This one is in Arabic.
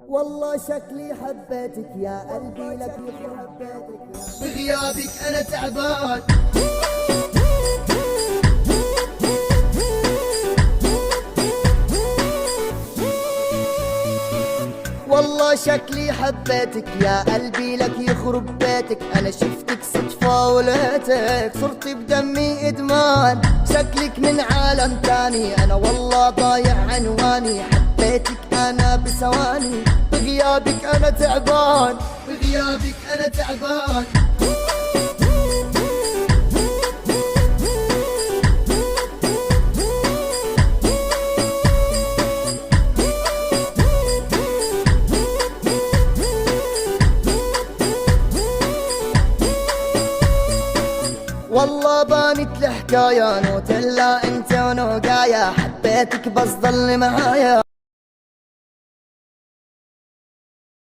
والله شكلي حبيتك يا قلبي لك حبيتك بغيابك انا تعبان. والله شكلي حبيتك يا قلبي لك يخرب بيتك. انا شفتك صدفة ولقيتك صرت بدمي ادمان. شكلك من عالم تاني انا والله ضايع عنواني. حبيتك انا بثواني بغيابك انا تعبان. بغيابك انا تعبان. والله بانت الحكاية نوتيلا انت ونوقايا. حبيتك بس ضل معايا.